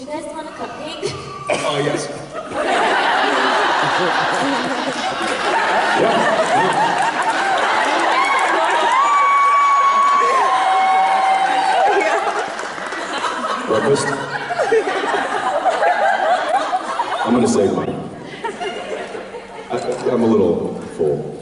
Do you guys want a cupcake? Oh, yes. Breakfast? I'm gonna save mine. I'm a little full.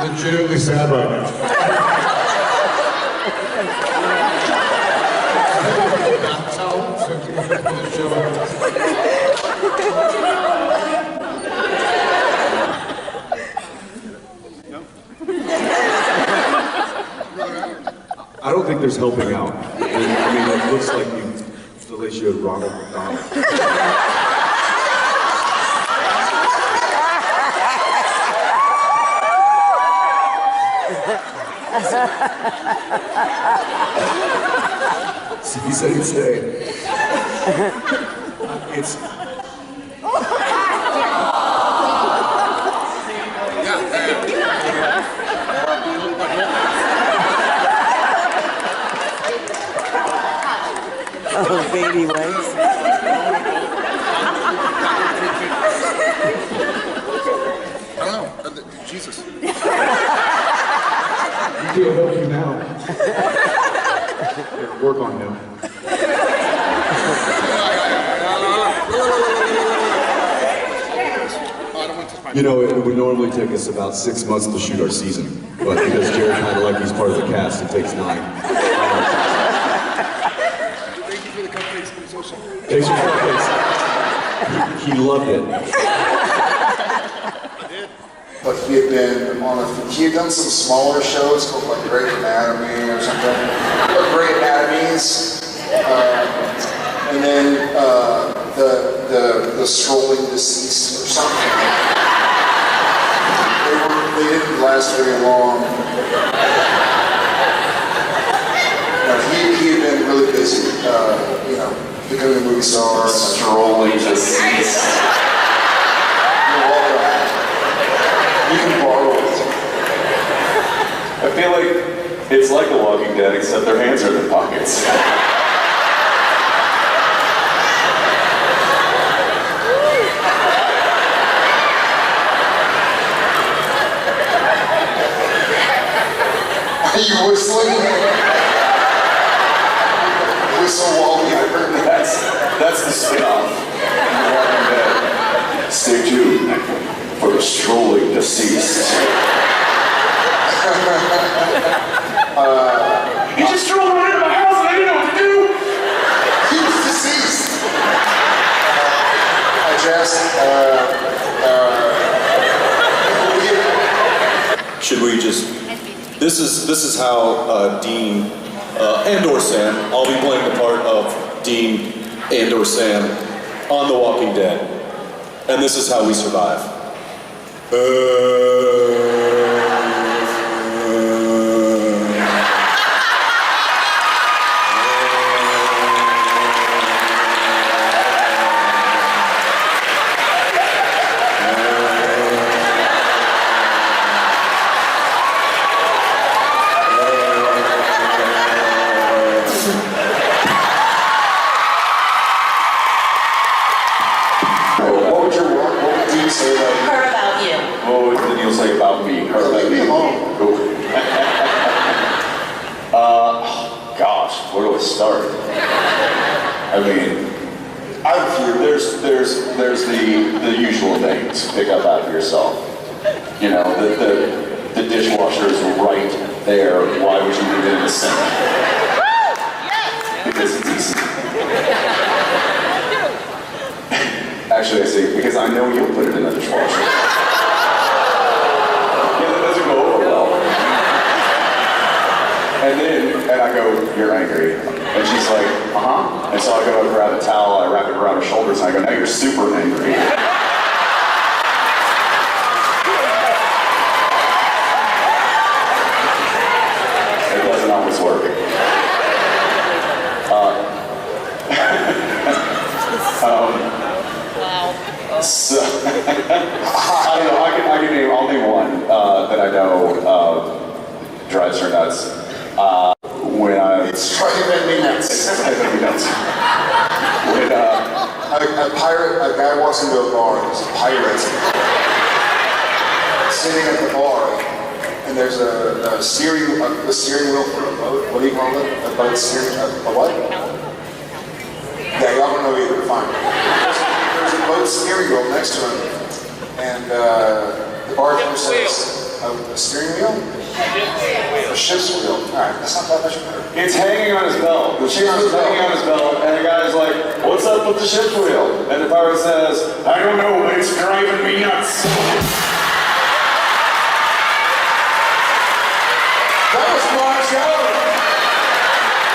Legitimately sad right now. I don't think there's helping out. I mean, it looks like you fellatioed Ronald McDonald. He said he'd stay. It's... Oh, baby legs. I don't know. Jesus. You can't help you now. Work on him. You know, it would normally take us about 6 months to shoot our season, but because Jared kind of like he's part of the cast, it takes 9. Thank you for the cupcakes. I'm so sorry. Thanks for cupcakes. He loved it. But he had been on he had done some smaller shows called like Great Anatomy or something, or Great Anatomies, and then the Strolling Deceased or something. They didn't last very long. He had been really busy, you know, becoming a movie star. Strolling Deceased. You can borrow it. I feel like it's like The Walking Dead, except their hands are in their pockets. Are you whistling? Whistle wallpaper. That's the spin-off. The Walking Dead. Stay tuned for the Strolling Deceased. He just strolled right into my house and I didn't know what to do. He was deceased. Should we just? This is how Dean and/or Sam. I'll be playing the part of Dean and/or Sam on The Walking Dead, and this is how we survive. Her about you. What would Daniel say about me? Her about me? Gosh, where do I start? I mean, there's the usual things. Pick up after yourself. You know, the dishwasher is right there. Why would you leave it in the sink? Because it's easy. Actually, I say, because I know you'll put it in the dishwasher. Yeah, that doesn't go over well. And I go, you're angry. And she's like, uh-huh. And so I go to grab a towel, I wrap it around her shoulders, and I go, now you're super angry. I don't know. I can name. I'll name one that I know drives her nuts. When It's driving me nuts. it's driving me nuts. When A guy walks into a bar, there's a pirate sitting at the bar, and there's a steering wheel for a boat. What do you call it? A boat steering, a what? Yeah, y'all don't know either, fine. There's a boat steering wheel next to him, and the bartender says, a steering wheel? A ship's wheel. Alright, that's not that much better. it's hanging on his belt, the ship's hanging on his belt, and the guy's like, "What's up with the ship's wheel?" And the pirate says, "I don't know, but it's driving me nuts." That was my show!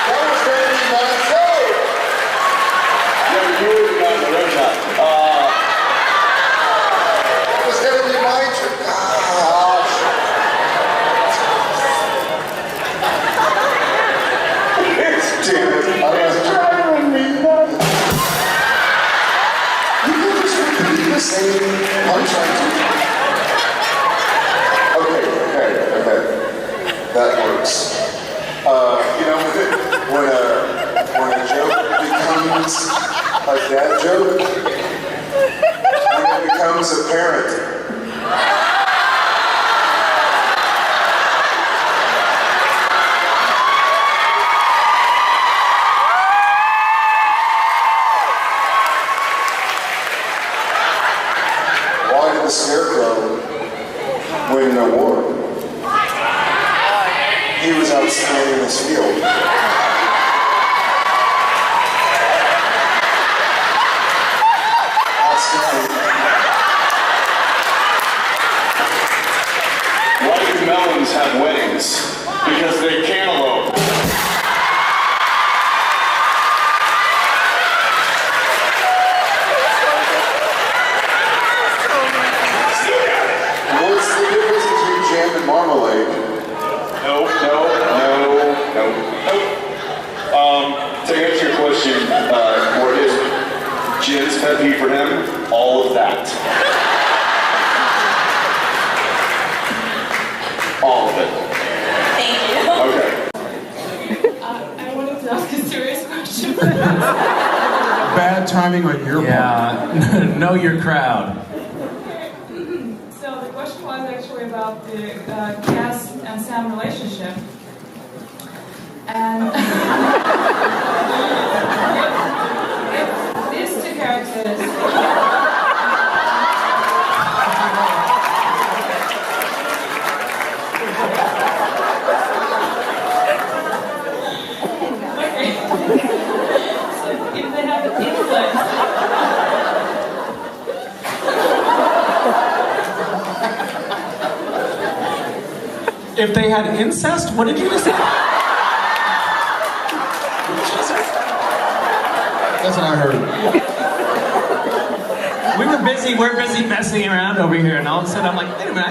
That was very my show! Yeah, you were the guy in the red shot. That was gonna be my trick. Gosh. Damn it. It's driving me nuts. You can just repeat the same punchline. Okay. That works. You know, when a joke becomes a dad joke, when it becomes apparent. Why did the Scarecrow win an award? He was outstanding in his field. Outstanding. Why do melons have weddings? Because they cantaloupe. What's the difference between jam and marmalade? Nope. To answer your question, what is Jim's pet peeve for him? All of that. All of it. Thank you. Okay. I wanted to ask a serious question. Bad timing on your part. Yeah, know your crowd. So the question was actually about the Cass and Sam relationship. And if these two characters so if they have an influence If they had incest, what did you just say? That's what I heard. We're busy messing around over here, and all of a sudden I'm like, wait a minute,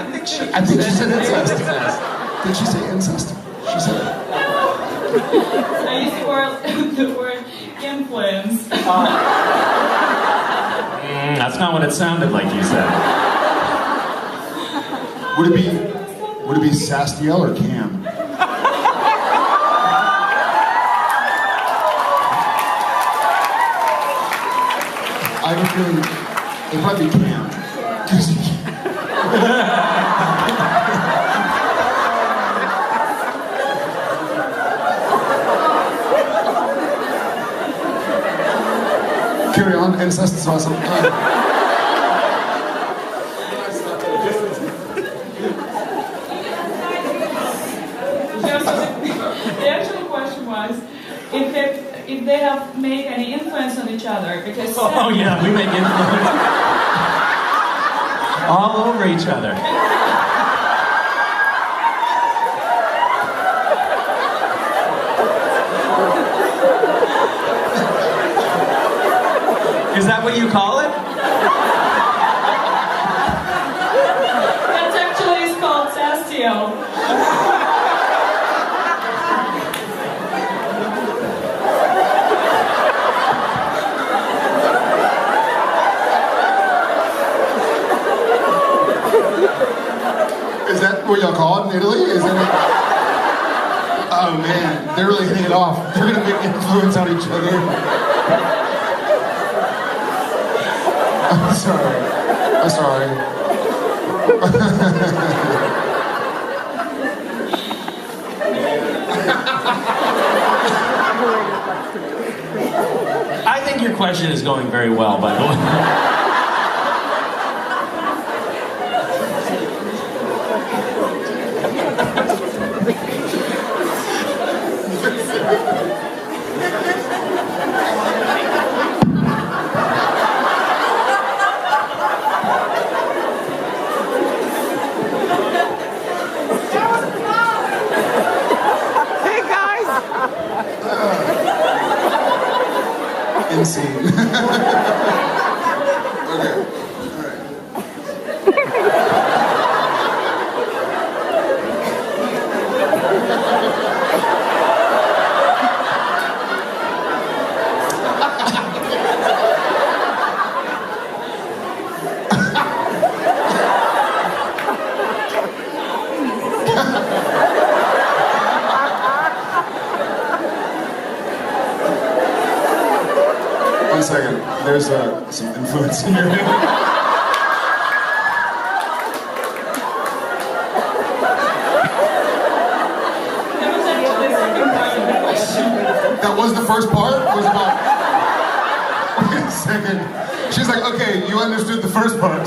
I think she said incest. Did she say incest? She said it. I used the word influence. That's not what it sounded like you said. Would it be Sastiel or Cam? I have a feeling it might be Cam. Carry on, incest is awesome. The actual question was if they have made any influence on each other, because Oh yeah, we make influence all over each other. Is that what you call it? that actually is called Sastiel. Is that what y'all call it in Italy? Is that? Oh man, they're really hitting it off. They're gonna make influence on each other. I'm sorry. I'm sorry. I think your question is going very well, by the way. Insane. Okay. All right. One second. There's some influence in your name. That was actually the second part of the question. That was the first part? Was about... Wait a second. She's like, okay, you understood the first part.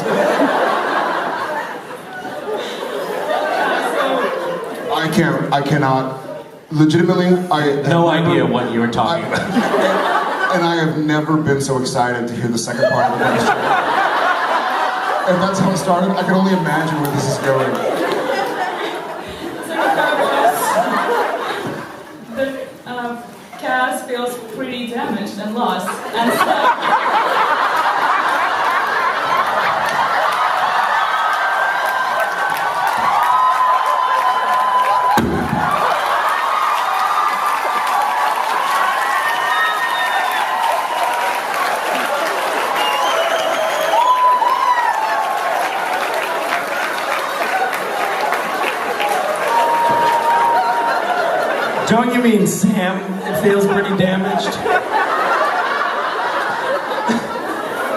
I cannot. Legitimately, I have No never- idea what you were talking about. And I have never been so excited to hear the second part of the question. If that's how it started, I can only imagine where this is going. The cast feels pretty damaged and lost. And so, Don't you mean Sam feels pretty damaged?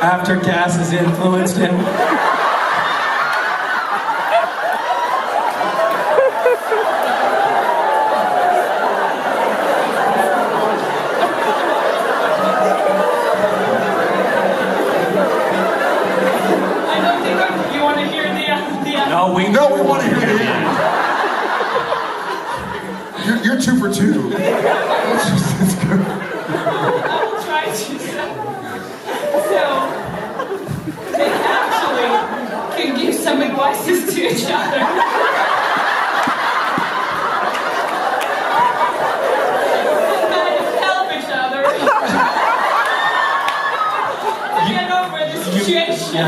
After Cass has influenced him? I don't think you want to hear the end. No, we want to hear the end. You're 2 for 2. Let's go. I will try to. So, they actually can give some advices to each other. Kind of help each other. Get over the situation.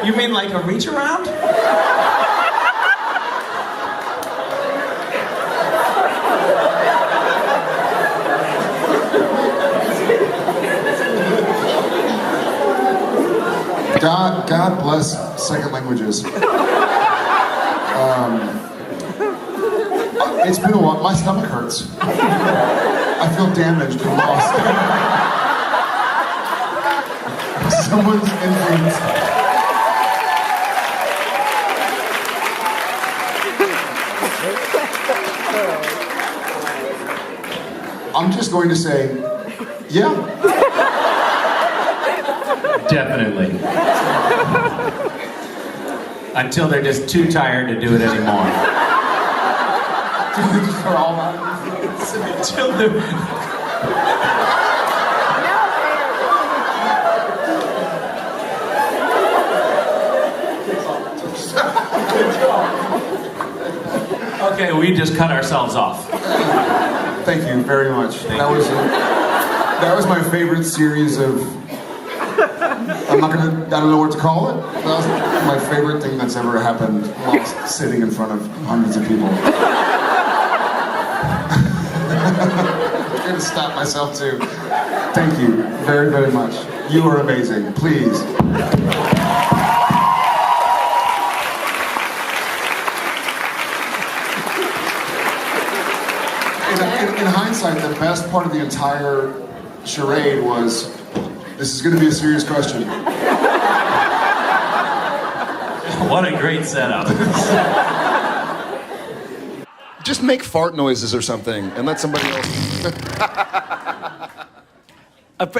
You mean like a reach around? God bless second languages. It's been a while. My stomach hurts. I feel damaged and lost. Someone's influence. I'm just going to say, yeah. Definitely. Until they're just too tired to do it anymore. They're all out of influence. Until they're... Okay, we just cut ourselves off. Thank you very much. That was my favorite series of. I don't know what to call it. That was my favorite thing that's ever happened whilst sitting in front of hundreds of people. I'm gonna stop myself too. Thank you very, very much. You are amazing. Please. part of the entire charade was, this is going to be a serious question. What a great setup. Just make fart noises or something and let somebody else.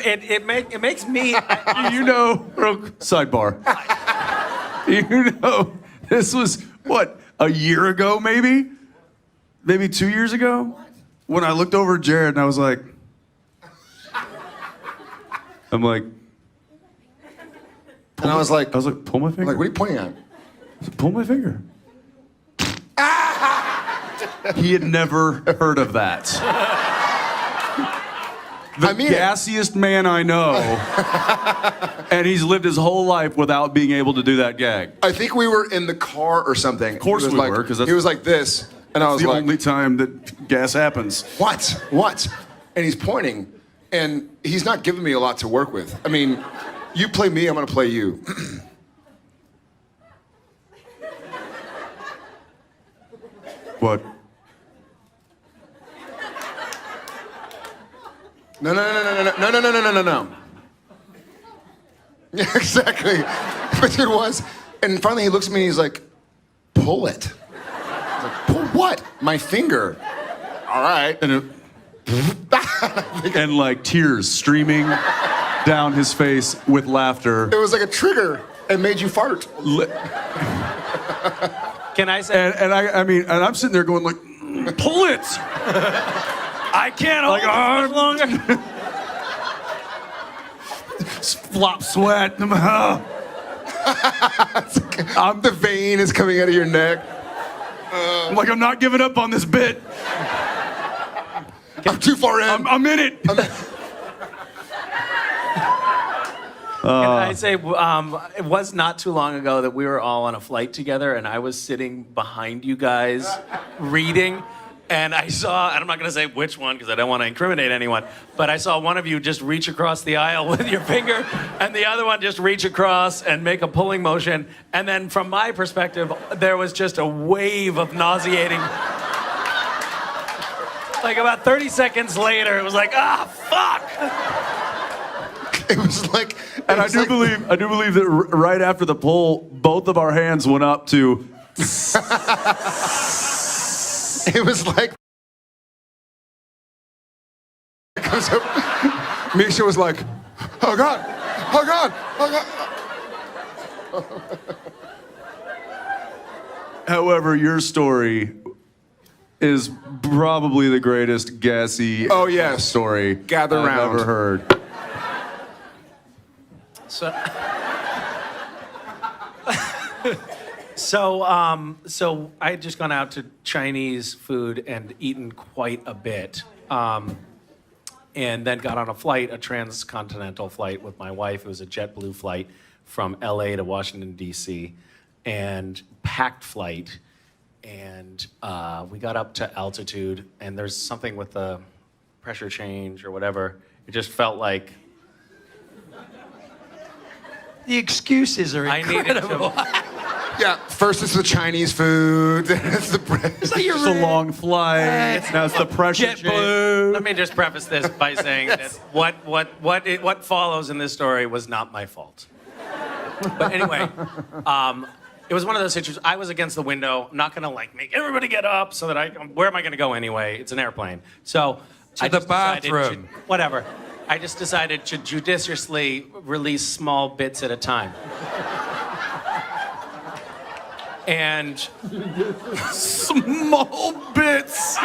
It makes me. You know, sidebar. You know, this was, what, a year ago maybe? Maybe 2 years ago? When I looked over at Jared and I was like, And I was like, pull my finger. what are you pointing at? Pull my finger. He had never heard of that. The gassiest man I know, and he's lived his whole life without being able to do that gag. I think we were in the car or something. Of course we were, because he was like this, and I was the like, only time that gas happens. What? And he's pointing, and he's not giving me a lot to work with. I mean, you play me, I'm gonna play you. What? No. Yeah, exactly. But it was. And finally he looks at me and he's like, pull it. I was like, pull what? My finger. All right. And and like tears streaming down his face with laughter. It was like a trigger and made you fart. Can I say? And I mean, and I'm sitting there going like, pull it. I can't hold it much longer. Flop sweat. The vein is coming out of your neck. I'm like, I'm not giving up on this bit. I'm too far in. I'm in it. Can I say, it was not too long ago that we were all on a flight together, and I was sitting behind you guys reading, and I saw, and I'm not going to say which one because I don't want to incriminate anyone, but I saw one of you just reach across the aisle with your finger, and the other one just reach across and make a pulling motion, and then from my perspective, there was just a wave of nauseating. Like about 30 seconds later, it was like, fuck! It was like, And I do believe that right after the pull, both of our hands went up to. it was like. Misha was like, oh God, oh God, oh God. However, your story is probably the greatest gassy story Gather I've round. ever heard. So I had just gone out to Chinese food and eaten quite a bit, and then got on a flight, a transcontinental flight with my wife. It was a JetBlue flight from LA to Washington, D.C., and packed flight. And we got up to altitude, and there's something with the pressure change or whatever. It just felt like The excuses are incredible. Yeah, first it's the Chinese food, then it's the bread. It's a long flight. Now it's the pressure change. Let me just preface this by saying that what follows in this story was not my fault. But anyway, it was one of those situations. I was against the window. I'm not gonna make everybody get up so that where am I gonna go anyway? It's an airplane. So To the bathroom. Whatever. I just decided to judiciously release small bits at a time. And Small bits.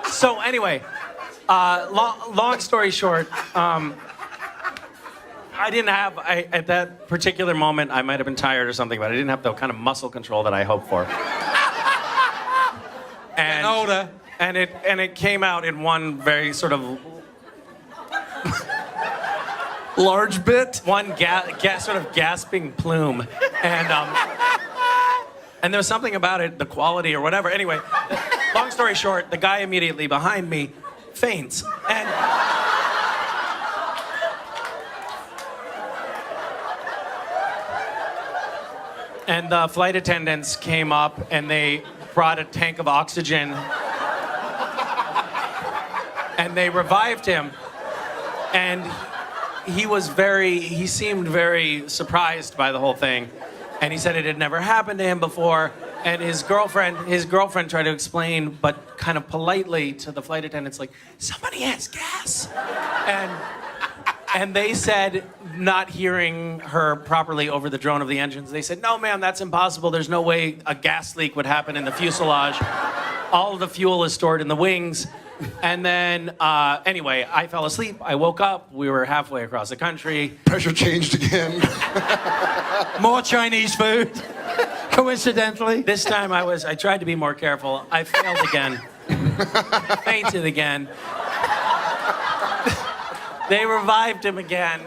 So anyway, long story short, I didn't have, at that particular moment, I might have been tired or something, but I didn't have the kind of muscle control that I hoped for. And older. And it came out in one very sort of Large bit. one sort of gasping plume, and there was something about it, the quality or whatever. Anyway, long story short, the guy immediately behind me faints, And the flight attendants came up and they brought a tank of oxygen and they revived him. And he seemed very surprised by the whole thing. And he said it had never happened to him before. And his girlfriend tried to explain, but kind of politely to the flight attendants, like, somebody has gas. And they said, not hearing her properly over the drone of the engines, they said, no, ma'am, that's impossible. There's no way a gas leak would happen in the fuselage. All of the fuel is stored in the wings. And then, anyway, I fell asleep. I woke up. We were halfway across the country. Pressure changed again. More Chinese food, coincidentally. This time I tried to be more careful. I failed again. Fainted again. They revived him again.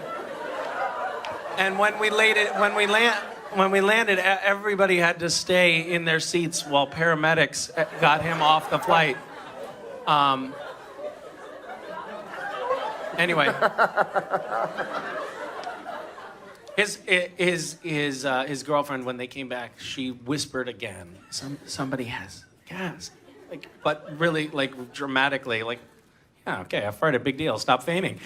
And when we landed, everybody had to stay in their seats while paramedics got him off the flight. Anyway, his girlfriend, when they came back, she whispered again, somebody has gas, like, but really, like, dramatically, like, yeah, okay, I farted, big deal, stop feigning.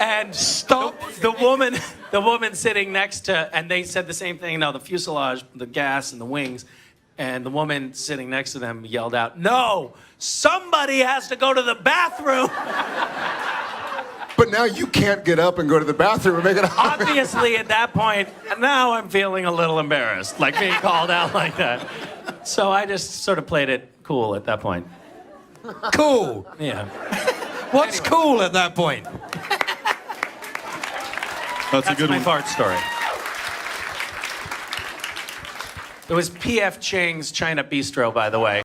And stop the woman sitting next to, and they said the same thing. Now the fuselage, the gas, and the wings, and the woman sitting next to them yelled out, "No, somebody has to go to the bathroom." But now you can't get up and go to the bathroom and make it obvious. Obviously, at that point, now I'm feeling a little embarrassed, like being called out like that. So I just sort of played it cool at that point. Cool. Yeah. What's cool at that point? That's a good my one. fart story. It was P.F. Chang's China Bistro, by the way.